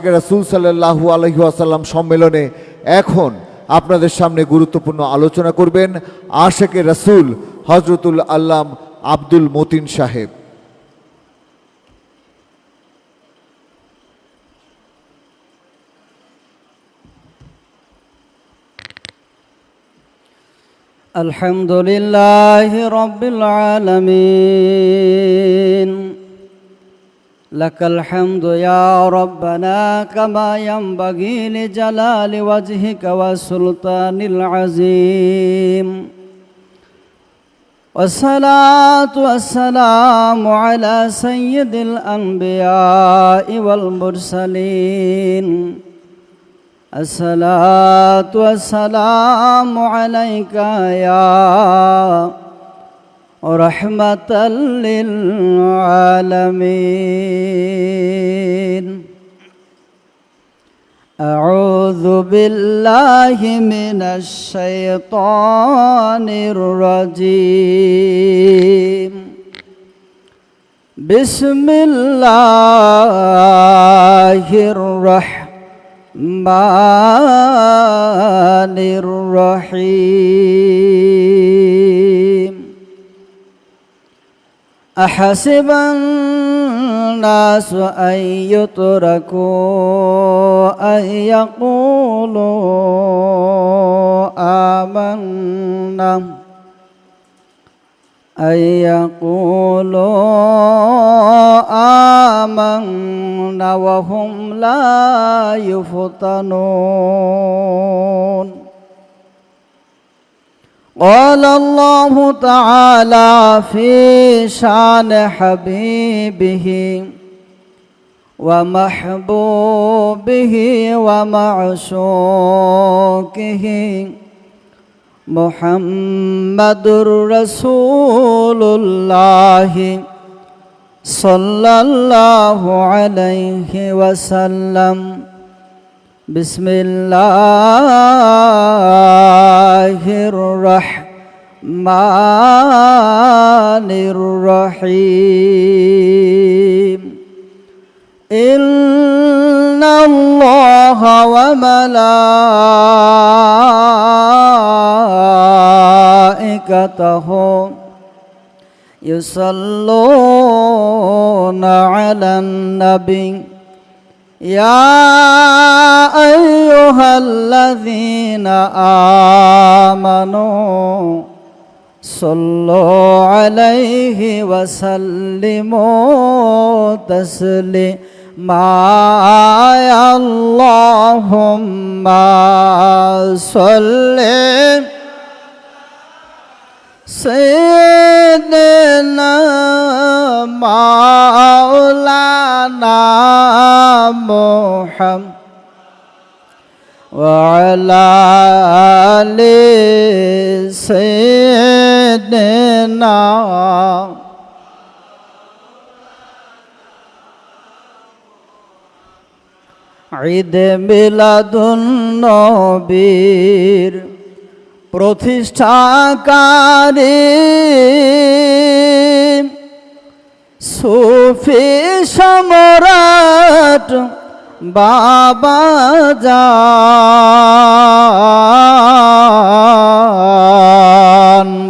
আশিকে রাসূল সাল্লাল্লাহু আলাইহি ওয়াসাল্লাম সম্মেলনে এখন আপনাদের সামনে গুরুত্বপূর্ণ আলোচনা করবেন আশিকে রাসূল হযরতুল আল্লাম আব্দুল মতিন সাহেব। আলহামদুলিল্লাহি রাব্বিল আলামিন লাকাল হামদু ইয়া রাব্বানা কামা ইয়ানবাগি লিজালালি ওয়াজহিকা ওয়া সুলতানিল আযীম। ওয়াসসালাতু ওয়াসসালামু আলা সাইয়্যিদিল আনবিয়া'i ওয়াল মুরসালিন। আসসালাতু ওয়াসসালামু আলাইকা ইয়া রাহমাতাল লিল আলামিন। আউযু বিল্লাহি মিনাশ শাইতানির রাজীম। বিসমিল্লাহির রাহমানির রহিম। আহাসিবান নাসু আন ইউতরাকু আন ইয়াকুলু আমান্না أن يقولوا آمنا وهم لا يفتنون. قال الله تعالى في شان حبيبه ومحبوبه ومعشوقه মুহাম্মাদুর রাসূলুল্লাহ সাল্লাল্লাহু আলাইহি ওয়াসাল্লাম। বিসমিল্লাহির রাহমানির রহিম। ইন্নাল্লাহা ওয়া মালাইকাতাহু ইউসাল্লুনা আলান নবী ইয়া আইয়ুহাল্লাযীনা আমানু সাল্লু আলাইহি ওয়া সাল্লিমু তাসলিমা। আল্লাহুম্মা সাল্লি সাইয়্যিদিনা মাওলানা মুহাম্মদ ওয়া আলা আলি সাইয়্যিদিনা। ঈদ মিলাদুন নবীর প্রতিষ্ঠাকারী সুফি সম্রাট বাবা জান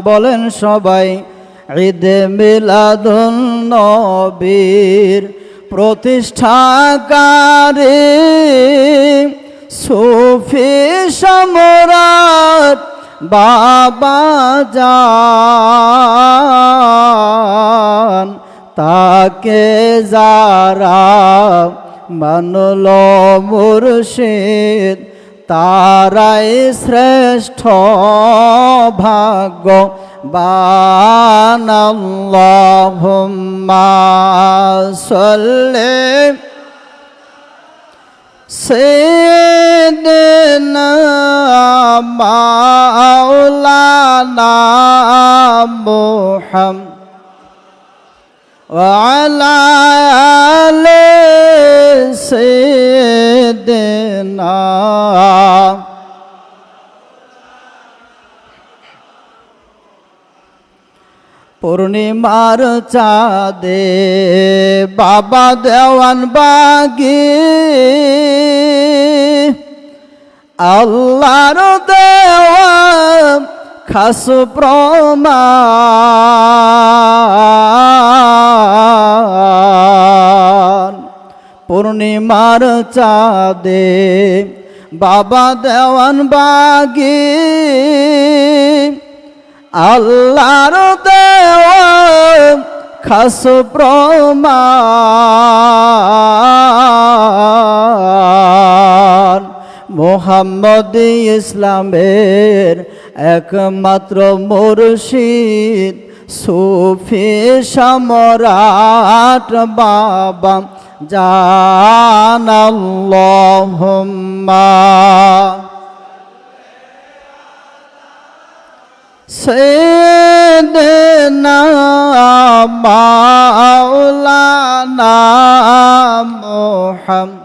বলেন সবাই ঈদ মিলাদুন নবীর প্রতিষ্ঠাকারী সুফি সম্রাট বাবা জান। তাকে যারা মানল মুর্শিদ তারাই শ্রেষ্ঠ ভাগ্যবান। আল্লাহুম্মা সাল্লি সাইয়্যিদিনা মাওলানা মুহাম্মদ ওয়া আলা আলি সাইয়্যিদিনা। পূর্ণিমার চাঁদে বাবা দেওয়ান বাগি আল্লাহর দেওয়া খাস প্রমাণ পূর্ণিমার চাঁদে বাবা দেওয়ান বাগি আল্লাহর দেওয়া খাস প্রমাণ মোহাম্মদ ইসলামের একমাত্র মুর্শিদ সুফি সম্রাট বাবা জানাল্লাহুম্মা সাইয়্যিদিনা মাওলানা মুহাম্মদ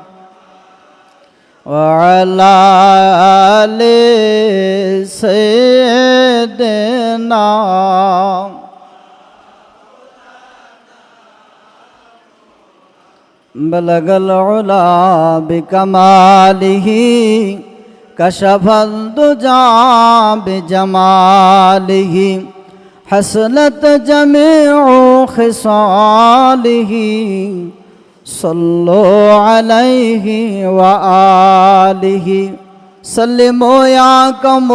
وعلى آل سيدنا بلغ العلا بكماله كشف الدجى بجماله حسنت جميع خصاله صلوا عليه وآله سلموا يا قوم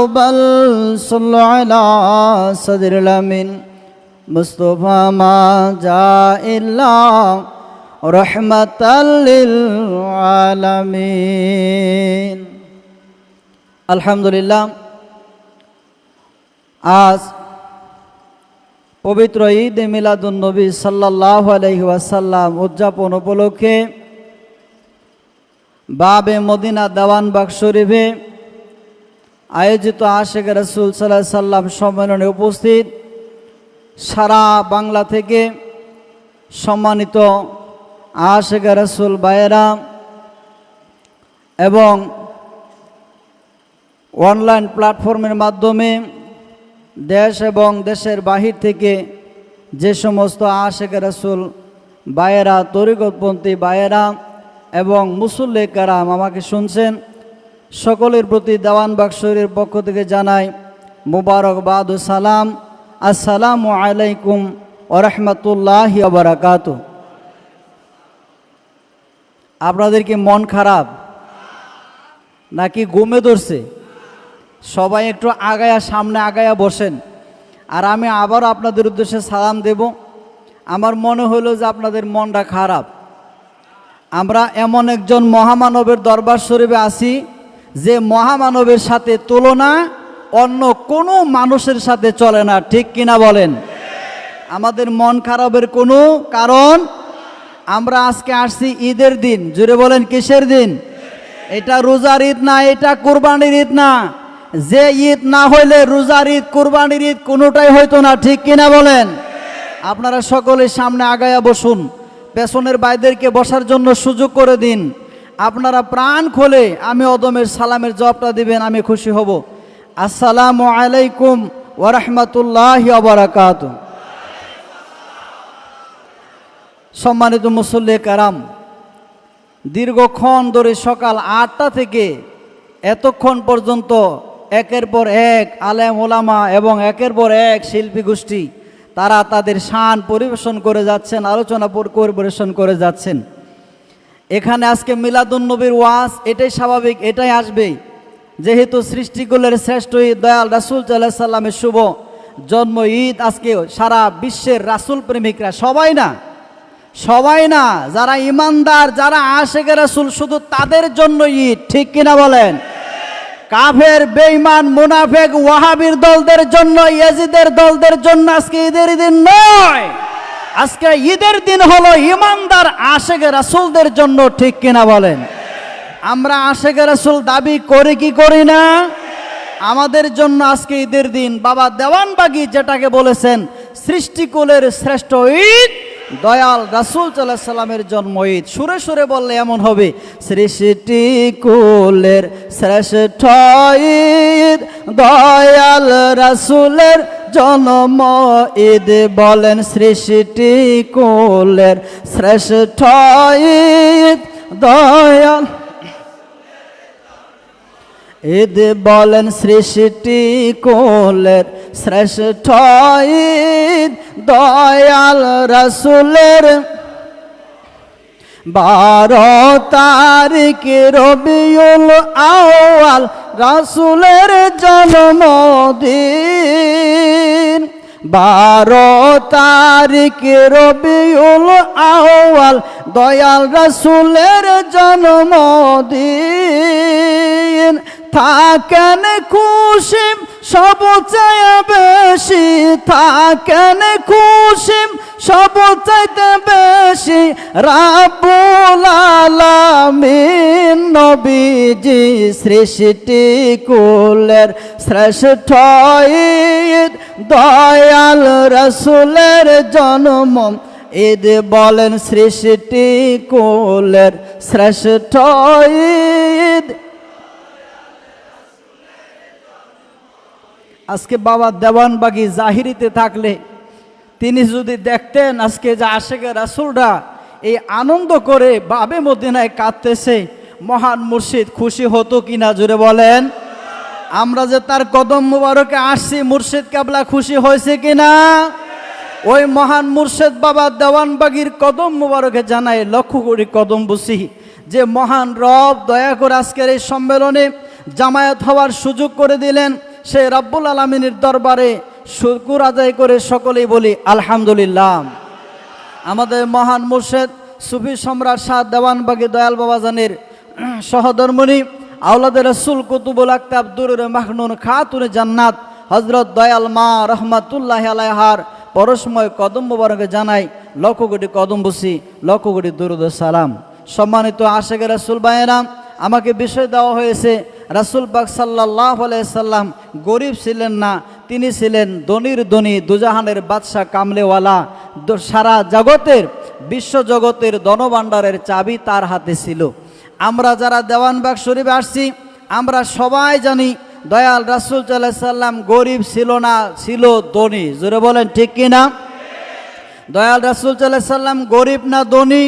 صلوا على صدر الأمين مصطفى ما جاء إلا رحمة للعالمين الحمد لله আজ পবিত্র ঈদ মিলাদুন নবী সাল্লাল্লাহু আলাইহি ওয়াসাল্লাম উদযাপন উপলক্ষে বাবে মদিনা দেওয়ানবাগ শরীফে আয়োজিত আশিক রাসূল সাল্লাল্লাহু আলাইহি সাল্লাম সম্মেলনে উপস্থিত সারা বাংলা থেকে সম্মানিত আশিক রাসূল ভাইয়েরা এবং অনলাইন প্ল্যাটফর্মের মাধ্যমে দেশ এবং দেশের বাহির থেকে যে সমস্ত আশিক রাসূল ভাইয়েরা তরিকতপন্থী ভাইয়েরা এবং মুসল্লি কেরাম আমাকে শুনছেন সকলের প্রতি দেওয়ানবাগ শরীফের পক্ষ থেকে জানাই মুবারকবাদ ও সালাম আসসালামু আলাইকুম ওয়া রাহমাতুল্লাহি ওয়া বারাকাতুহু। আপনাদের কি মন খারাপ নাকি ঘুমে ধরছে? সবাই একটু আগায়া সামনে আগায়া বসেন আর আমি আবার আপনাদের উদ্দেশ্যে সালাম দেব। আমার মনে হলো যে আপনাদের মনটা খারাপ। আমরা এমন একজন মহামানবের দরবার শরীফে আছি যে মহামানবের সাথে তুলনা অন্য কোনো মানুষের সাথে চলে না, ঠিক কিনা বলেন? আমাদের মন খারাপের কোনো কারণ, আমরা আজকে আসছি ঈদের দিন। জুড়ে বলেন কিসের দিন? এটা রোজার ঈদ না, এটা কুরবানির ঈদ না। যে ঈদ না হইলে রোজার ঈদ কুরবানির ঈদ কোনোটাই হইতো না, ঠিক কিনা বলেন? আপনারা সকলে সামনে আগায়া বসুন, পেছনের ভাইদেরকে বসার জন্য সুযোগ করে দিন। আপনারা প্রাণ খোলে আমি অদমের সালামের জবাবটা দিবেন, আমি খুশি হব। আসসালামু আলাইকুম ওয়া রাহমাতুল্লাহি ওয়া বারাকাতুহু। সম্মানিত মুসল্লি কারাম, দীর্ঘক্ষণ ধরে সকাল 8টা থেকে এতক্ষণ পর্যন্ত একের পর এক আলেম ওলামা এবং একের পর এক শিল্পী গোষ্ঠী তারা তাদের শান পরিবেশন করে যাচ্ছেন, আলোচনা পরিবেশন করে যাচ্ছেন। এখানে আজকে মিলাদুন নবীর ওয়াজ, এটাই স্বাভাবিক, এটাই আসবে, যেহেতু সৃষ্টিকুলের শ্রেষ্ঠ ঈদ দয়াল রাসূল সাল্লাল্লাহু আলাইহি সাল্লামের শুভ জন্ম ঈদ। আজকে সারা বিশ্বের রাসূল প্রেমিকরা, সবাই না, যারা ইমানদার, যারা আশিক রাসূল, শুধু তাদের জন্য ঈদ, ঠিক কিনা বলেন? কাফের, বেঈমান, মুনাফিক, ওয়াহাবির দলদের জন্য, ইয়াজিদের দলদের জন্য আজকে ঈদের দিন নয়। আজকে ঈদের দিন হলো ইমানদার আশিক রাসূলদের জন্য, ঠিক কিনা বলেন? আমরা আশিক রাসূল দাবি করি কি করি না? আমাদের জন্য আজকে ঈদের দিন। বাবা দেওয়ানবাগী যেটাকে বলেছেন সৃষ্টিকুলের শ্রেষ্ঠ ঈদ দয়াল রাসূল সাল্লাল্লাহু আলাইহি সাল্লামের জন্ম ঈদ। সুরে সুরে বললে এমন হবে, সৃষ্টিকুলের শ্রেষ্ঠ ঈদ দয়াল রাসূলের জন্ম ঈদ বলেন সৃষ্টি কুলের শ্রেষ্ঠ ঈদ দয়াল ঈদ বলেন সৃষ্টি কুলের শ্রেষ্ঠ ঈদ দয়াল রাসূলের 12 তারিখ রবিউল আউয়াল রাসূলের জন্মদিন 12 তারিখ রবিউল আউয়াল দয়াল রাসূলের জন্মদিন থাকেন খুশি সবচেয়ে বেশি থাকেন খুশি সবচেয়ে বেশি রাব্বুল আলামিন নবীজি সৃষ্টি কুলের শ্রেষ্ঠ ঈদ দয়াল রাসূলের জন্ম ঈদ বলেন সৃষ্টি কুলের শ্রেষ্ঠ ঈদ। আজকে বাবা দেওয়ানবাগী জাহিরিতে থাকলে তিনি যদি দেখতেন আজকে যে আশেকে রাসূলরা এই আনন্দ করে বাবে মদিনায় কাঁদতেছে, মহান মুর্শিদ খুশি হতো কিনা জুড়ে বলেন। আমরা যে তার কদম মুবারকে আসছি, মুর্শিদ কেবলা খুশি হয়েছে কিনা? ওই মহান মুর্শিদ বাবা দেওয়ানবাগীর কদম মুবারকে জানাই লক্ষ কোটি কদম বুঝি যে মহান রব দয়া করে আজকের এই সম্মেলনে জামায়াত হওয়ার সুযোগ করে দিলেন। সেই রব্বুল আলামিনের দরবারে শুকর আদায় করে সকলেই বলি আলহামদুলিল্লাহ। আমাদের মহান মুর্শিদ সুফি সম্রাট শাহ দেওয়ানবাগী দয়াল বাবাজানের সহধর্মণী আওলাদে রাসূল কুতুবুল আকতাব দুরুর মাখনুন খাতুনে জান্নাত হযরত দয়াল মা রহমাতুল্লাহি আলাইহার পরশময় কদম মুবারকে জানাই লক্ষ কোটি কদম বুসি, লক্ষ কোটি দুরুদ সালাম। সম্মানিত আশেকে রাসূল ভাইয়েরা, আমাকে বিষয় দেওয়া হয়েছে রাসূল পাক সাল্লাল্লাহু আলাইহি সাল্লাম গরিব ছিলেন না, তিনি ছিলেন ধনীর ধনী, দুজাহানের বাদশাহ কামলেওয়ালা। সারা জগতের বিশ্ব জগতের ধনভাণ্ডারের চাবি তার হাতে ছিল। আমরা যারা দেওয়ানবাগ শরীফে আসছি আমরা সবাই জানি দয়াল রাসূল সাল্লাল্লাহু আলাইহি সাল্লাম গরিব ছিল না, ছিল ধনী। জোরে বলেন ঠিক কিনা? দয়াল রাসূল সাল্লাল্লাহু আলাইহি সাল্লাম গরিব না ধনী?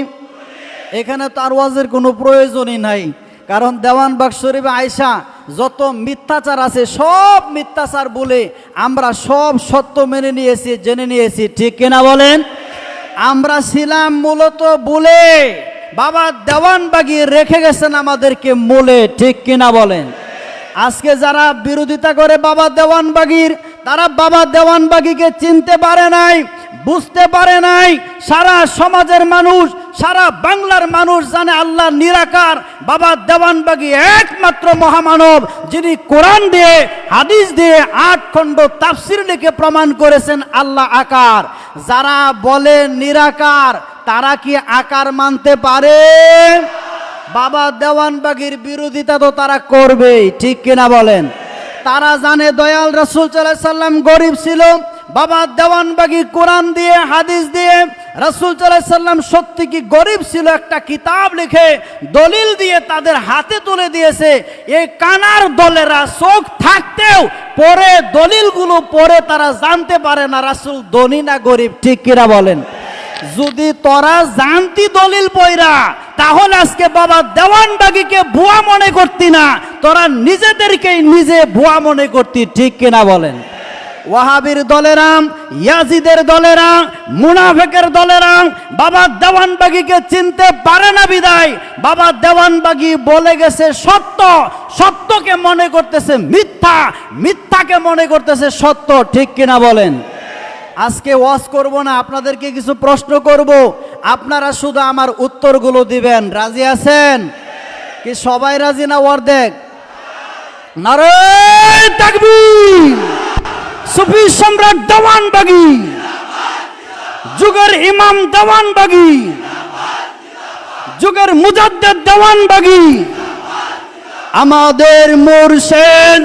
এখানে তার ওয়াজের কোনো প্রয়োজনই নাই, কারণ দেওয়ানবাগ শরীফে আয়সা যত মিথ্যাচার আছে সব মিথ্যাচার বলে আমরা সব সত্য মেনে নিয়েছি, জেনে নিয়েছি। ঠিক কিনা বলেন? আমরা ছিলাম মূলত বলে, বাবা দেওয়ানবাগী রেখে গেছেন আমাদেরকে মূলে। ঠিক কিনা বলেন? আজকে যারা বিরোধিতা করে বাবা দেওয়ানবাগীর, তারা বাবা দেওয়ানবাগীকে চিনতে পারে নাই, বুঝতে পারে নাই। সারা সমাজের মানুষ, সারা বাংলার মানুষ জানে আল্লাহ নিরাকার, বাবা দেওয়ানবাগী একমাত্র মহামানব যিনি কোরআন দিয়ে হাদিস দিয়ে 8 খণ্ড তাফসীর লিখে প্রমাণ করেছেন আল্লাহ আকার। যারা বলে নিরাকার তারা কি আকার মানতে পারে? বাবা দেওয়ানবাগীর বিরোধিতা তো তারা করবেই। ঠিক কিনা বলেন? তারা জানে দয়াল রাসূল সাল্লাল্লাহু আলাইহি সাল্লাম গরিব ছিল, বাবা দেওয়ানবাগী কোরআন দিয়ে হাদিস দিয়ে রাসূল সাল্লাল্লাহু আলাইহি সাল্লাম সত্যি কি গরিব ছিল একটা কিতাব লিখে দলিল দিয়ে তাদের হাতে তুলে দিয়েছে। এই কানার দলেরা চোখ থাকতেও পরে দলিলগুলো পড়ে তারা জানতে পারে না রাসূল ধনী না গরিব। ঠিক কিনা বলেন? যদি তোরা জানতি দলিল পয়রা, তাহলে আজকে বাবা দেওয়ানবাগীকে ভুয়া মনে করতি না, তোরা নিজেদেরকেই নিজে ভুয়া মনে করতি। ঠিক কিনা বলেন? ওয়াহাবির দলেরা, ইয়াজিদের দলেরা, মুনাফিকের দলেরা বাবা দেওয়ানবাগীকে চিনতে পারে না বিদায় বাবা দেওয়ানবাগী বলে গেছে সত্য, সত্যকে মনে করতেছে মিথ্যা, মিথ্যাকে মনে করতেছে সত্য। ঠিক কিনা বলেন? আজকে ওয়াজ করব না, আপনাদেরকে কিছু প্রশ্ন করব, আপনারা শুধু আমার উত্তরগুলো দিবেন। রাজি আছেন কি? সবাই রাজি না অর্ধেক? নারে তাকবীর! সুফি সম্রাট দেওয়ানবাগী, যুগের ইমাম দেওয়ানবাগী, যুগের মুজাদ্দিদ দেওয়ানবাগী, আমাদের মুর্শিদ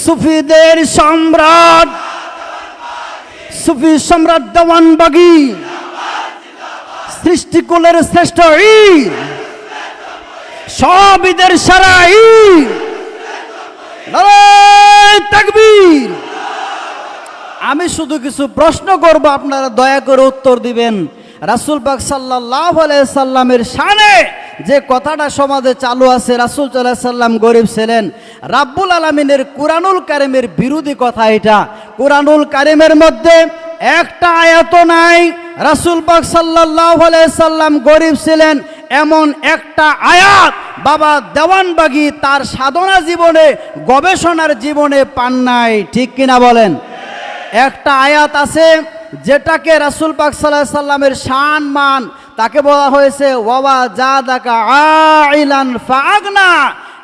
সুফিদের সম্রাট, সুফি সম্রাট দেওয়ানবাগী সৃষ্টিকুলের শ্রেষ্ঠ ঈদ, সব ঈদের সেরা ঈদ। নারে তাকবীর! সুফি সম্রাট দেওয়ানবাগী, যুগের ইমাম দেওয়ানবাগী, যুগের মুজাদ্দিদ দেওয়ানবাগী, আমাদের মুর্শিদ সুফিদের সম্রাট, সুফি সম্রাট দেওয়ানবাগী, সৃষ্টিকুলের শ্রেষ্ঠ ঈদ, সব ঈদের সেরা ঈদ। নারে তাকবীর! আমি শুধু কিছু প্রশ্ন করব, আপনারা দয়া করে উত্তর দিবেন। রাসূল পাক সাল্লাল্লাহু আলাইহি সাল্লামের শানে যে কথাটা সমাজে চালু আছে, রাসূল সাল্লাল্লাহু আলাইহি সাল্লাম গরিব ছিলেন, রাব্বুল আলামিনের কুরআনুল কারীমের বিরোধী কথা এটা। কুরআনুল কারীমের মধ্যে একটা আয়াত নাই রাসূল পাক সাল্লাল্লাহু আলাইহি সাল্লাম গরিব ছিলেন এমন একটা আয়াত বাবা দেওয়ানবাগী তার সাধনা জীবনে, গবেষণার জীবনে পান নাই, ঠিক কিনা বলেন? একটা আয়াত আছে যেটাকে রাসূল পাক সাল্লাল্লাহু আলাইহি সাল্লামের শান মান, তাকে বলা হয়েছে ওয়া জাদাকা আইলান ফাগনা।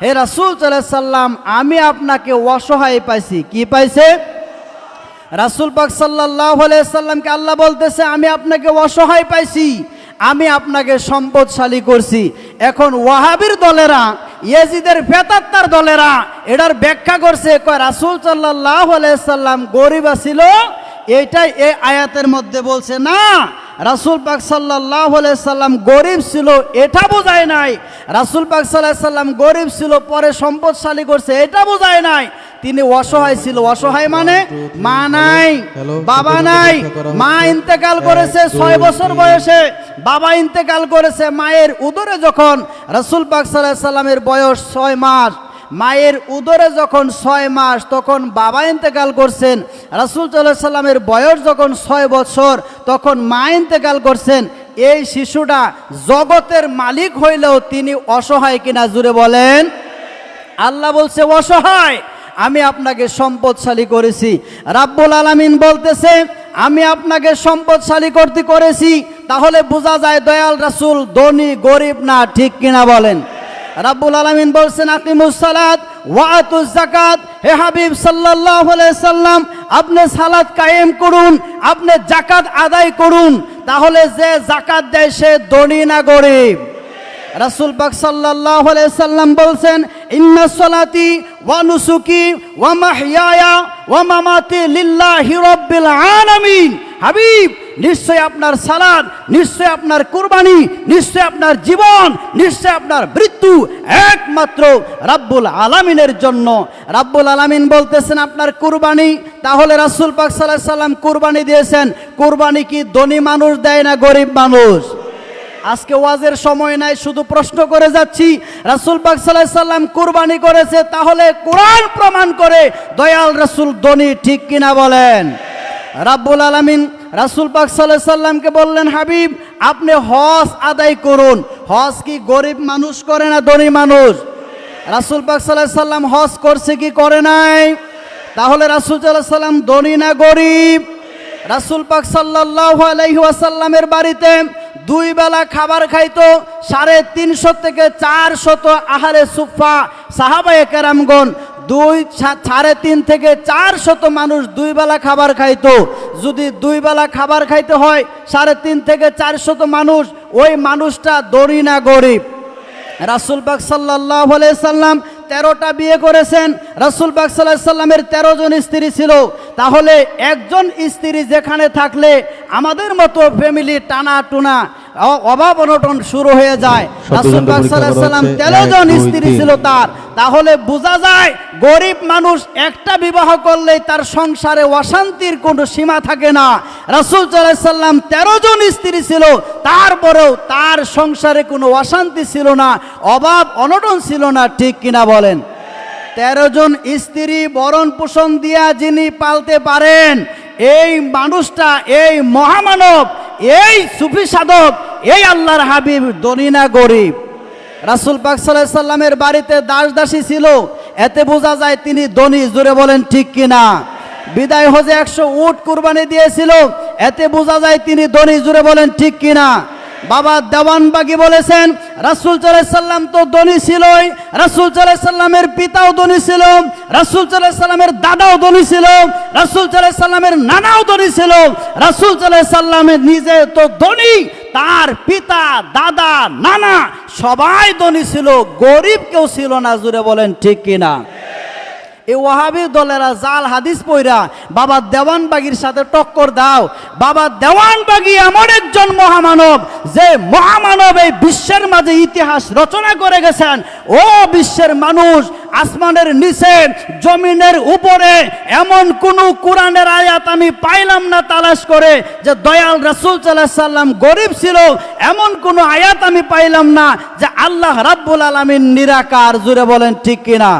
হে রাসূল সাল্লাল্লাহু আলাইহি সাল্লাম, আমি আপনাকে অসহায় পাইছি। কি পাইছে? রাসূল পাক সাল্লাল্লাহু আলাইহি সাল্লামকে আল্লাহ বলতেছে আমি আপনাকে অসহায় পাইছি, আমি আপনাকে সম্পদশালী করছি। এখন ওয়াহাবির দলেরা, ইয়াজিদের ফেতাত্তার দলেরা এটার ব্যাখ্যা করছে, কয় রাসূল সাল্লাল্লাহু আলাইহি সাল্লাম গরিব ছিল, এইটাই এই আয়াতের মধ্যে বলছে। না, রাসূল পাক সাল্লাল্লাহু আলাইহি সাল্লাম গরিব ছিল এটা বোঝায় নাই। রাসূল পাক সাল্লাল্লাহু আলাইহি সাল্লাম গরিব ছিল পরে সম্পদশালী করছে এটা বোঝায় নাই। তিনি অসহায় ছিল। অসহায় মানে মা নাই, বাবা নাই, মা ইন্তেকাল করেছে 6 বছর বয়সে, বাবা ইন্তেকাল করেছে মায়ের উদরে যখন রাসূল পাক সাল্লাল্লাহু আলাইহি সাল্লামের বয়স 6 মাস, মায়ের উদরে যখন 6 মাস তখন বাবা ইন্তেকাল করছেন। রাসূল সাল্লাল্লাহু আলাইহি সাল্লামের বয়স যখন 6 বছর তখন মা ইন্তেকাল করছেন। এই শিশুটা জগতের মালিক হইলেও তিনি অসহায় কিনা জুড়ে বলেন? আল্লাহ বলছে অসহায়, আমি আপনাকে সম্পদশালী করেছি। রাব্বুল আলামিন বলতেছে আমি আপনাকে সম্পদশালী করতে করেছি, তাহলে বোঝা যায় দয়াল রাসূল ধনী গরিব না, ঠিক কিনা বলেন? রাব্বুল আলামিন বলছেন আকিমুস সালাত ওয়া আতুজ যাকাত। হে হাবিব সাল্লাল্লাহু আলাইহি সাল্লাম, আপনি সালাত কায়েম করুন, আপনি যাকাত আদায় করুন, তাহলে যে যাকাত দেয় সে ধনী না গরিব? রাসূল পাক সাল্লাল্লাহু আলাইহি সাল্লাম বলছেন ইন্নাস সালাতি ওয়া নুসুকি ওয়া মাহইয়ায়া ওয়া মামাতি লিল্লাহি রাব্বিল আলামিন। হাবিব, নিশ্চয় আপনার সালাত, নিশ্চয় আপনার কুরবানি, নিশ্চয় আপনার জীবন, নিশ্চয় আপনার মৃত্যু একমাত্র রাব্বুল আলামিনের জন্য। রাব্বুল আলামিন বলতেছেন আপনার কুরবানি, তাহলে রাসূল পাক সাল্লাল্লাহু আলাইহি সাল্লাম কুরবানি দিয়েছেন। কুরবানি কি ধনী মানুষ দেয় না গরিব মানুষ? আজকে ওয়াজের সময় নাই, শুধু প্রশ্ন করে যাচ্ছি। রাসূল পাক সাল্লাল্লাহু আলাইহি সাল্লাম কুরবানি করেছে, তাহলে কোরআন প্রমাণ করে দয়াল রাসূল ধনী, ঠিক কিনা বলেন? রাব্বুল আলামিন রাসূল পাক সাল্লাল্লাহু আলাইহি সাল্লামকে বললেন হাবিব আপনি হজ আদায় করুন। হজ কি গরিব মানুষ করে না ধনী মানুষ? রাসূল পাক সাল্লাল্লাহু আলাইহি সাল্লাম হজ করছে কি করে নাই? তাহলে রাসূল সাল্লাল্লাহু আলাইহি সাল্লাম ধনী না গরিব? রাসূল পাক সাল্লাল্লাহু আলাইহি ওয়াসাল্লামের বাড়িতে 2 বেলা খাবার খাইতো 350 থেকে 400 আহলে সুফা সাহাবায়ে কেরামগণ। 3.5 থেকে 400 মানুষ 2 বেলা খাবার খাইতো। যদি 2 বেলা খাবার খাইতে হয় 3.5 থেকে 400 মানুষ, ওই মানুষটা ধনী না গরিব? রাসূল পাক সাল্লাল্লাহু আলাইহি সাল্লাম 13টা বিয়ে করেছেন। রাসূল পাক সাল্লাল্লাহু আলাইহি সাল্লামের 13 জন স্ত্রী ছিল। তাহলে একজন স্ত্রী যেখানে থাকলে আমাদের মতো ফ্যামিলি টানা টুনা অভাব অনটন শুরু হয়ে যায়। রাসূল পাক সাল্লাল্লাহু আলাইহি সাল্লাম 13 জন স্ত্রী ছিল তার। তাহলে বোঝা যায় গরিব মানুষ একটা বিবাহ করলেই তার সংসারে অশান্তির কোনো সীমা থাকে না। রাসূল সাল্লাল্লাহু আলাইহি সাল্লাম 13 জন স্ত্রী ছিল, তারপরেও তার সংসারে কোনো অশান্তি ছিল না, অভাব অনটন ছিল না, ঠিক কিনা বলেন? 13 জন স্ত্রী বরণ পোষণ দিয়া যিনি পালতে পারেন, এই মানুষটা, এই মহামানব, এই সুফি সাধক, এই আল্লাহর হাবিব ধনী না গরিব? রাসূল পাক সাল্লাল্লাহু আলাইহি সাল্লামের বাড়িতে দাস দাসী ছিল, এতে বোঝা যায় তিনি ধনী, জোরে বলেন ঠিক কিনা? বিদায় হজে 100 উট কুরবানি দিয়েছিল, এতে বোঝা যায় তিনি ধনী, জোরে বলেন ঠিক কিনা? বাবা দেওয়ানবাগী বলেছেন রাসূল সাল্লাল্লাহু আলাইহি সাল্লাম তো ধনী ছিলই, রাসূল সাল্লাল্লাহু আলাইহি সাল্লামের পিতাও ধনী ছিল, রাসূল সাল্লাল্লাহু আলাইহি সাল্লামের দাদাও ধনী ছিল, রাসূল সাল্লাল্লাহু আলাইহি সাল্লামের নানাও ধনী ছিল, রাসূল সাল্লাল্লাহু আলাইহি সাল্লামের নিজে তো ধনী, তার পিতা দাদা নানা সবাই ধনী ছিল, গরিব কেউ ছিল না, জুড়ে বলেন ঠিক কিনা? এই ওয়াহাবি দলেরা জাল হাদিস পইরা বাবা দেওয়ানবাগীর সাথে টক্কর দাও। বাবা দেওয়ানবাগী এমন একজন মহামানব, যে মহামানব এই বিশ্বের মাঝে ইতিহাস রচনা করে গেছেন। ও বিশ্বের মানুষ, আসমানের নিচে জমিনের উপরে এমন কোন কোরআনের আয়াত আমি পাইলাম না তালাশ করে যে দয়াল রাসূল সাল্লাল্লাহু আলাইহি সাল্লাম গরিব ছিল, এমন কোন আয়াত আমি পাইলাম না যে আল্লাহ রাব্বুল আলামিন নিরাকার। জুড়ে বলেন ঠিক কিনা?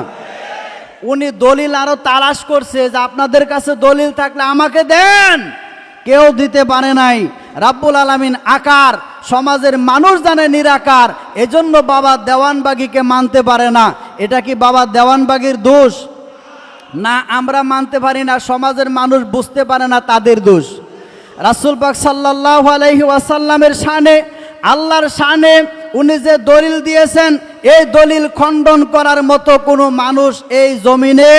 উনি দলিল আরো তালাশ করছে যে আপনাদের কাছে দলিল থাকলে আমাকে দেন, কেউ দিতে পারে নাই। রাব্বুল আলামিন আকার, সমাজের মানুষ জানে নিরাকার, এজন্য বাবা দেওয়ানবাগীকে মানতে পারে না। এটা কি বাবা দেওয়ানবাগীর দোষ? না, আমরা মানতে পারি না, সমাজের মানুষ বুঝতে পারে না, তাদের দোষ। রাসূল পাক সাল্লাল্লাহু আলাইহি ওয়াসাল্লামের শানে, আল্লাহর শানে উনি যে দলিল দিয়েছেন, এই দলিল খণ্ডন করার মতো কোনো মানুষ এই জমিনে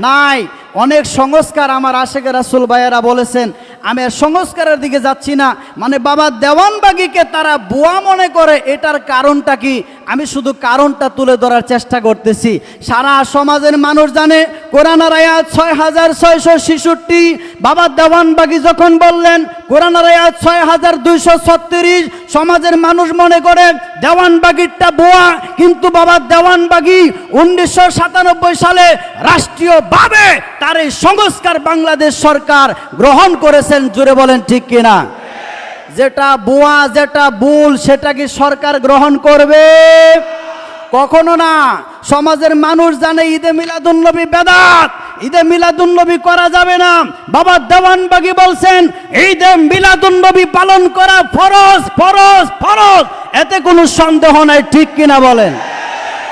নাই। অনেক সংস্কার আমার আশেকে রাসূল ভাইয়েরা বলেছেন, আমি আর সংস্কারের দিকে যাচ্ছি না। মানে বাবা দেওয়ানবাগীকে তারা বুয়া মনে করে, এটার কারণটা কি আমি শুধু কারণটা তুলে ধরার চেষ্টা করতেছি। সারা সমাজের মানুষ জানে কোরআনের আয়াত 6666, বাবা দেওয়ানবাগী যখন বললেন কোরআনের আয়াত 6236, সমাজের মানুষ মনে করে দেওয়ানবাগীরটা বুয়া। কিন্তু বাবা দেওয়ানবাগী 1997 সালে রাষ্ট্রীয়ভাবে তার এই সংস্কার বাংলাদেশ সরকার গ্রহণ করেছেন। জুড়ে বলেন ঠিক কিনা? যেটা বুয়া, যেটা ভুল, সেটা কি সরকার গ্রহণ করবে? কখনো না। সমাজের মানুষ জানে ঈদে মিলাদুন্নবী বেদাত, ঈদে মিলাদুন্নবী করা যাবে না। বাবা দেওয়ানবাগী বলছেন ঈদে মিলাদুন্নবী পালন করা ফরজ, ফরজ, ফরজ, এতে কোনো সন্দেহ নাই। ঠিক কিনা বলেন?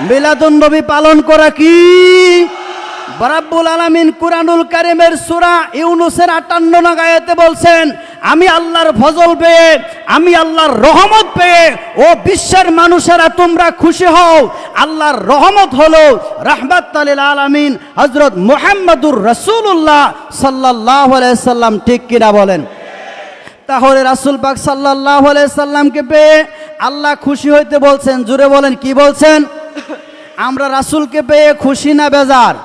মিলাদুন্নবী পালন করা কি? রাব্বুল আলামিন কুরআনুল কারীমের সূরা ইউনূসের 58 নং আয়াতে বলছেন, আমি আল্লাহর ফজল পেয়ে, আমি আল্লাহর রহমত পেয়ে ও বিশ্বের মানুষেরা তোমরা খুশি হও। আল্লাহর রহমত হলো রাহমাতুল লিল আলামিন হযরত মুহাম্মদুর রাসূলুল্লাহ সাল্লাল্লাহু আলাইহি সাল্লাম। ঠিক কিনা বলেন? তাহলে রাসূল পাক সাল্লাল্লাহু আলাইহি সাল্লামকে পেয়ে আল্লাহ খুশি হইতে বলছেন। জুড়ে বলেন কি বলছেন? আমরা রাসূলকে পেয়ে খুশি না বেজার?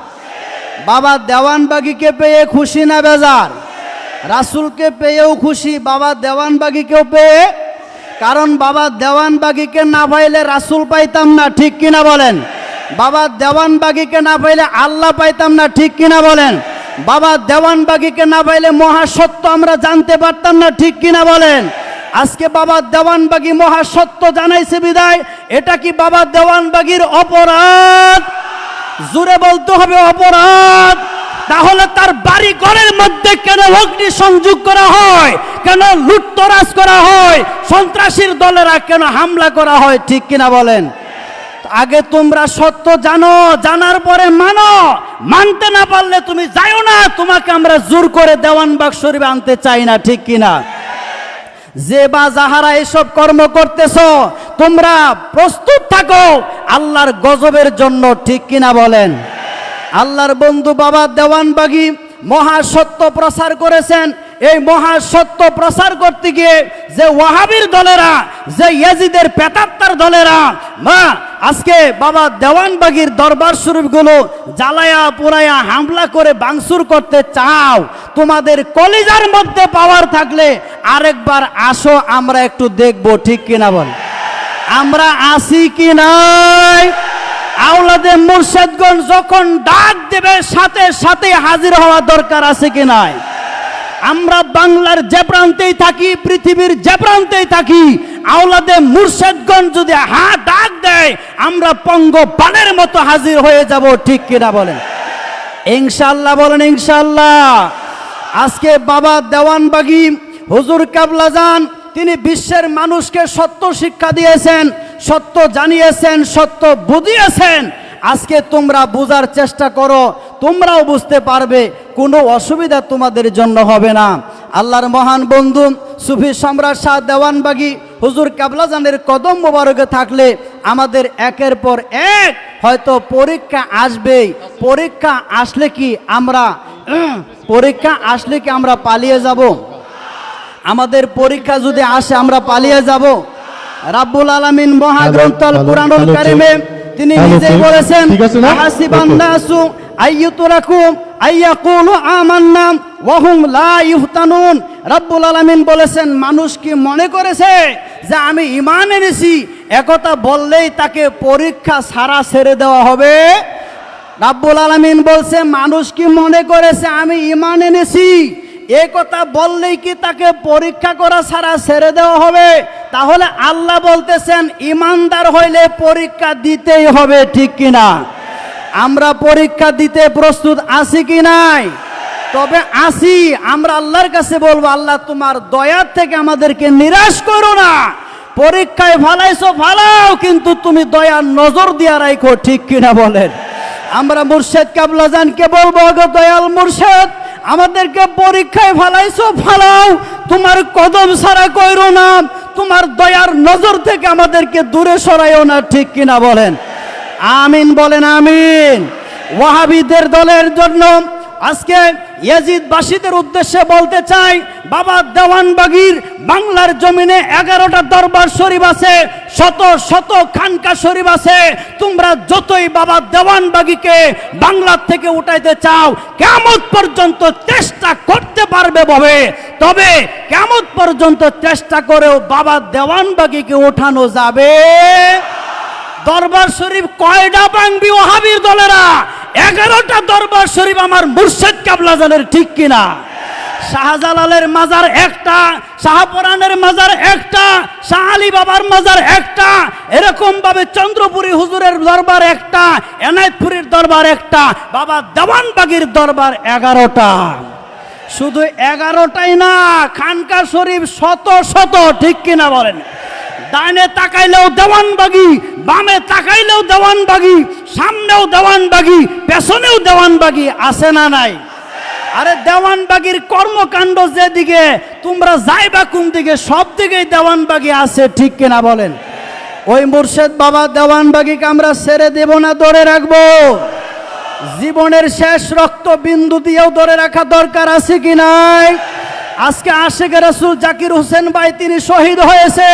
বাবা দেওয়ানবাগীকে পেয়ে খুশি না বেজার? রাসূলকে পেয়েও খুশি, বাবা দেওয়ানবাগীকেও পেয়ে। কারণ বাবা দেওয়ানবাগীকে না পাইলে রাসূল পাইতাম না। ঠিক কিনা বলেন? বাবা দেওয়ানবাগীকে না পাইলে আল্লাহ পাইতাম না। ঠিক কিনা বলেন? বাবা দেওয়ানবাগীকে না পাইলে মহাসত্য আমরা জানতে পারতাম না। ঠিক কিনা বলেন? আজকে বাবা দেওয়ানবাগী মহাসত্য জানাইছে বিদায়, এটা কি বাবা দেওয়ানবাগীর অপরাধ? জোরে বলতে হবে অপরাধ। তাহলে তার বাড়ি ঘরের মধ্যে কেন অগ্নি সংযোগ করা হয়, কেন লুটতরাজ করা হয়, সন্ত্রাসীর দলেরা কেন হামলা করা হয়? ঠিক কিনা বলেন? আগে তোমরা সত্য জানো, জানার পরে মানো। মানতে না পারলে তুমি যাও না, তোমাকে আমরা জোর করে দেওয়ানবাগ শরীফে আনতে চাই না। ঠিক কিনা? যে বা যাহারা এসব কর্ম করতেছ, তোমরা প্রস্তুত থাকো আল্লাহর গজবের জন্য। ঠিক কিনা বলেন? আল্লাহর বন্ধু বাবা দেওয়ানবাগী মহাসত্য প্রচার করেছেন। এই মহাসত্য প্রচার করতে গিয়ে যে ওয়াহাবির দলেরা, যে ইয়াজিদের পেতাত্তার দলেরা আজকে বাবা দেওয়ানবাগীর দরবার শরীফগুলো জ্বালায়া পোড়ায়া হামলা করে ভাঙচুর করতে চাও, তোমাদের কলিজার মধ্যে পাওয়ার থাকলে আরেকবার আসো, আমরা একটু দেখবো। ঠিক কিনা বল? আমরা আসি কি নাই? আওলাদে মুর্শিদগণ যখন ডাক দেবে সাথে সাথে হাজির হওয়া দরকার আছে কি নাই? আমরা বাংলার যে প্রান্তেই থাকি, পৃথিবীর যে প্রান্তেই থাকি, আওলাদে মুর্শিদগণ যদি ডাক দেয়, আমরা পঙ্গপালের মতো হাজির হয়ে যাব। ঠিক কিনা বলেন? ইনশাআল্লাহ বলেন ইনশাআল্লাহ। আজকে বাবা দেওয়ানবাগী হুজুর কাবলা যান, তিনি বিশ্বের মানুষকে সত্য শিক্ষা দিয়েছেন, সত্য জানিয়েছেন, সত্য বুঝিয়েছেন। আজকে তোমরা বোঝার চেষ্টা করো, তোমরাও বুঝতে পারবে, কোনো অসুবিধা তোমাদের জন্য হবে না। আল্লাহর মহান বন্ধু সুফি সম্রাট শাহ দেওয়ানবাগী হুজুর কাবলাজানের কদম মোবারকে থাকলে আমাদের একের পর এক হয়তো পরীক্ষা আসবেই। পরীক্ষা আসলে কি আমরা পালিয়ে যাব? আমাদের পরীক্ষা যদি আসে আমরা পালিয়ে যাব? রাব্বুল আলামিন মহাগ্রন্থ আল কুরআনুল কারীমে তিনি নিজেই বলেছেন, হাসিবান নাসু আইয়ুতরাকু আইয়াকুলু আমান্না ওয়া হুম লা ইফতানুন। রব্বুল আলামিন বলেছেন, মানুষ কি মনে করেছে যে আমি ঈমান এনেছি একথা বললেই তাকে পরীক্ষা ছাড়া ছেড়ে দেওয়া হবে? রব্বুল আলামিন বলছে, মানুষ কি মনে করেছে আমি ঈমান এনেছি এই কথা বললেই কি তাকে পরীক্ষা করা ছাড়া ছেড়ে দেওয়া হবে? তাহলে আল্লাহ বলতেছেন ঈমানদার হইলে পরীক্ষা দিতেই হবে, ঠিক কিনা? আমরা পরীক্ষা দিতে প্রস্তুত আছি কি নাই? তবে আসি। আমরা আল্লাহর কাছে বলবো, আল্লাহ তোমার দয়ার থেকে আমাদেরকে নিরাশ করো না। পরীক্ষায় ফালাইছো ফালাও, কিন্তু তুমি দয়ার নজর দিয়া রাখো, ঠিক কিনা বলেন? আমরা মুর্শেদ কাবলাজানকে বলবো, গো দয়াল মুর্শেদ, আমাদেরকে পরীক্ষায় ফালাইছো ফালাও, তোমার কদম ছাড়া কইরো না, তোমার দয়ার নজর থেকে আমাদেরকে দূরে সরাইও না, ঠিক কিনা বলেন? আমিন বলেন, আমিন। ওয়াহাবিদের দলের জন্য আজকে ইয়াজিদবাসীদের উদ্দেশ্যে বলতে চাই, বাবা দেওয়ানবাগীর বাংলার জমিনে 11টা দরবার শরীফ আছে, শত শত খানকা শরীফ আছে। তোমরা যতই বাবা দেওয়ানবাগীকে বাংলা থেকে উঠাইতে চাও, কিয়ামত পর্যন্ত চেষ্টা করতে পারবে ভাবে, তবে কিয়ামত পর্যন্ত চেষ্টা করেও বাবা দেওয়ানবাগীকে ওঠানো যাবে? দরবার শরীফ কয়টা ভাঙবি ওয়াহাবির দলেরা? 11টা দরবার শরীফ আমার মুর্শেদ কাবলাজানের, ঠিক কিনা? শাহজালালের মাজার একটা, শাহপরানের মাজার একটা, শাহ আলী বাবার মাজার একটা, এরকম ভাবে চন্দ্রপুরী হুজুরের দরবার একটা, এনায়েতপুরীর দরবার একটা, বাবা দেওয়ানবাগীর দরবার 11টা। শুধু 11টাই না, খানকা শরীফ শত শত, ঠিক কিনা বলেন? ডানে তাকাইলেও দেওয়ানবাগী, বামে তাকাইলেও দেওয়ানবাগী, সামনেও দেওয়ানবাগী, পেছনেও দেওয়ানবাগী, আছে না নাই? আরে দেওয়ানবাগীর কর্মকাণ্ড যেদিকে, তোমরা যাইবা কোন দিকে, সব দিকেই দেওয়ানবাগী আছে, ঠিক কিনা বলেন? ওই মুর্শেদ বাবা দেওয়ানবাগীকে আমরা ছেড়ে দেব না, ধরে রাখবো। জীবনের শেষ রক্ত বিন্দু দিয়েও ধরে রাখা দরকার আছে কি নাই? আজকে আশিক রাসূল জাকির হোসেন ভাই তিনি শহীদ হয়েছে।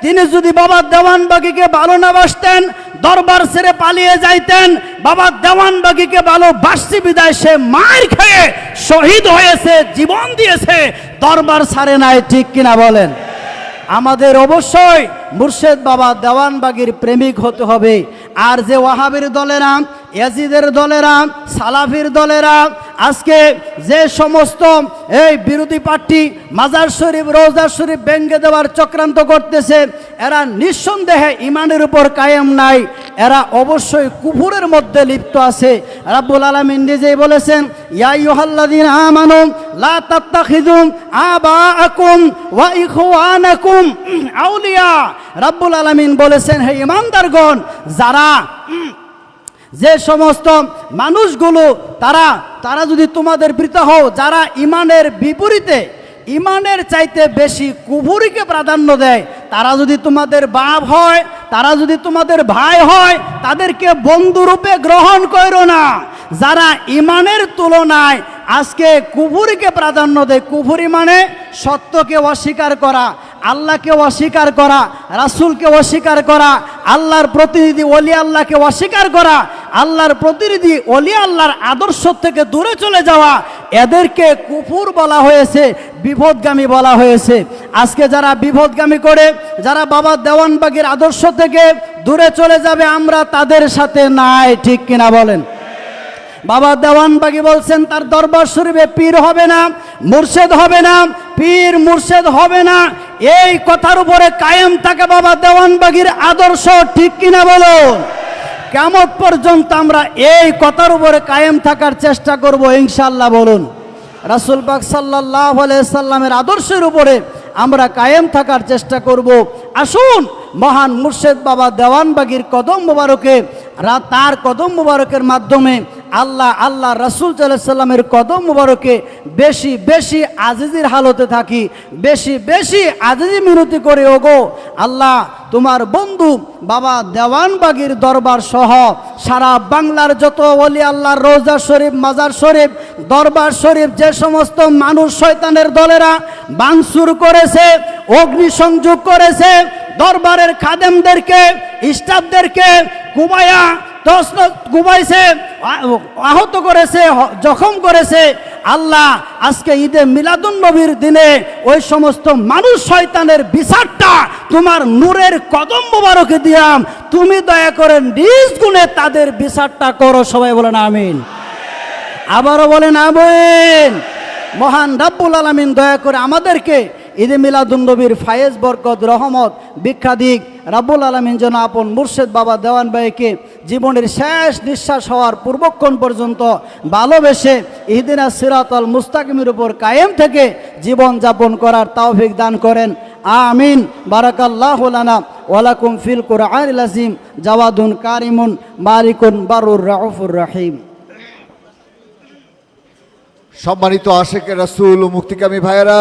তিনি যদি বাবা দেওয়ানবাগীকে ভালো না বাসতেন, দরবার ছেড়ে পালিয়ে যাইতেন, বাবা দেওয়ানবাগীকে ভালোবাসছি বিদায় সে মার খেয়ে শহীদ হয়েছে, জীবন দিয়েছে, দরবার ছাড়ে নাই, ঠিক কিনা বলেন? আমাদের অবশ্যই মুর্শেদ বাবা দেওয়ানবাগীর প্রেমিক হতে হবে। আর যে ওয়াহাবির দলেরা, ইয়াজিদের দলেরা, সালাফির দলেরা আজকে যে সমস্ত এই বিরোধী পার্টি মাজার শরীফ, রওজা শরীফ ভেঙে দেওয়ার চক্রান্ত করতেছে, এরা নিঃসন্দেহে ইমানের উপর কায়েম নাই, এরা অবশ্যই কুফুরের মধ্যে লিপ্ত আছে। রাব্বুল আলামিন নিজেই বলেছেন, ইয়া আইয়ুহাল্লাযীনা আমানু লা তাত্তাখিযু আবাআকুম ওয়া ইখওয়ানাকুম আউলিয়া। রাব্বুল আলামিন বলেছেন, হে ঈমানদারগণ, যারা যে সমস্ত মানুষগুলো তারা যদি তোমাদের প্রীত হও, যারা ইমানের বিপরীতে, ইমানের চাইতে বেশি কুফুরিকে প্রাধান্য দেয়, তারা যদি তোমাদের বাপ হয়, তারা যদি তোমাদের ভাই হয়, তাদেরকে বন্ধুরূপে গ্রহণ করো না। যারা ইমানের তুলনায় আজকে কুফুরিকে প্রাধান্য দেয়, কুফুরি মানে সত্যকে অস্বীকার করা, আল্লাহকে অস্বীকার করা, রাসূলকে অস্বীকার করা, আল্লাহর প্রতিনিধি ওলি আল্লাহকে অস্বীকার করা, আল্লাহর প্রতিনিধি ওলি আল্লাহর আদর্শ থেকে দূরে চলে যাওয়া, এদেরকে কুফুর বলা হয়েছে, বিপদগামী বলা হয়েছে। আজকে যারা বিপদগামী করে, যারা বাবা দেওয়ানবাগীর আদর্শ থেকে দূরে চলে যাবে, আমরা তাদের সাথে নাই, ঠিক কিনা বলেন? বাবা দেওয়ানবাগী বলছেন তার দরবার শরীফে পীর হবে না, মুর্শেদ হবে না, পীর মুর্শেদ হবে না, এই কথার উপরে কায়েম থাকে বাবা দেওয়ানবাগীর আদর্শ, ঠিক কিনা বলুন? কিয়ামত পর্যন্ত আমরা এই কথার উপরে কায়েম থাকার চেষ্টা করব ইনশাআল্লাহ, বলুন। রাসূল পাক সাল্লাল্লাহু আলাইহি সাল্লামের আদর্শের উপরে আমরা কায়েম থাকার চেষ্টা করব। আসুন মহান মুর্শেদ বাবা দেওয়ানবাগীর কদম মুবারকে, তার কদম মুবারকের মাধ্যমে আল্লাহ রাসূল সাল্লাল্লাহু আলাইহি সাল্লামের কদম মুবারকে বেশি বেশি আজিজির হালতে থাকি, বেশি বেশি আজিজি মিনতি করে, ওগো আল্লাহ, তোমার বন্ধু বাবা দেওয়ানবাগীর দরবার সহ সারা বাংলার যত ওলি আল্লাহর রওজা শরীফ, মাজার শরীফ, দরবার শরীফ যে সমস্ত মানুষ শয়তানের দলেরা ভাঙচুর করেছে, অগ্নিসংযোগ করেছে, দরবারের খাদেমদেরকে, স্টাফদেরকে কুবাইছে, আহত করেছে, জখম করেছে, আল্লাহ আজকে ঈদে মিলাদুন্নবীর দিনে ওই সমস্ত মানুষ শয়তানের বিচারটা তোমার নূরের কদম মোবারকে দিয়াম, তুমি দয়া করে নিজ গুণে তাদের বিচারটা করো। সবাই বলেন আমিন। আবারও বলেন আমিন। মহান রাব্বুল আলামিন দয়া করে আমাদেরকে ঈদে মিলাদুন্নবীর ফায়েজ, বরকত, রহমত, ভিক্ষাদিক রাব্বুল আলামিন যেন আপন মুর্শেদ বাবা দেওয়ান ভাইকে জীবনের শেষ নিঃশ্বাস হওয়ার পূর্বক্ষণ পর্যন্ত ভালোবেসে ইহদিনা সিরাতাল মুস্তাকিমের উপর কায়েম থেকে জীবন যাপন করার তৌফিক দান করেন। আমিন। বারাকাল্লাহু লানা ওয়া লাকুম ফিল কুরআনিল আযীম। জাওয়াদুন কারিমুন মালিকুন বারুর রাউফুর রহিম। সম্মানিত আশেকে রাসূল ও মুক্তিকামী ভাইয়েরা,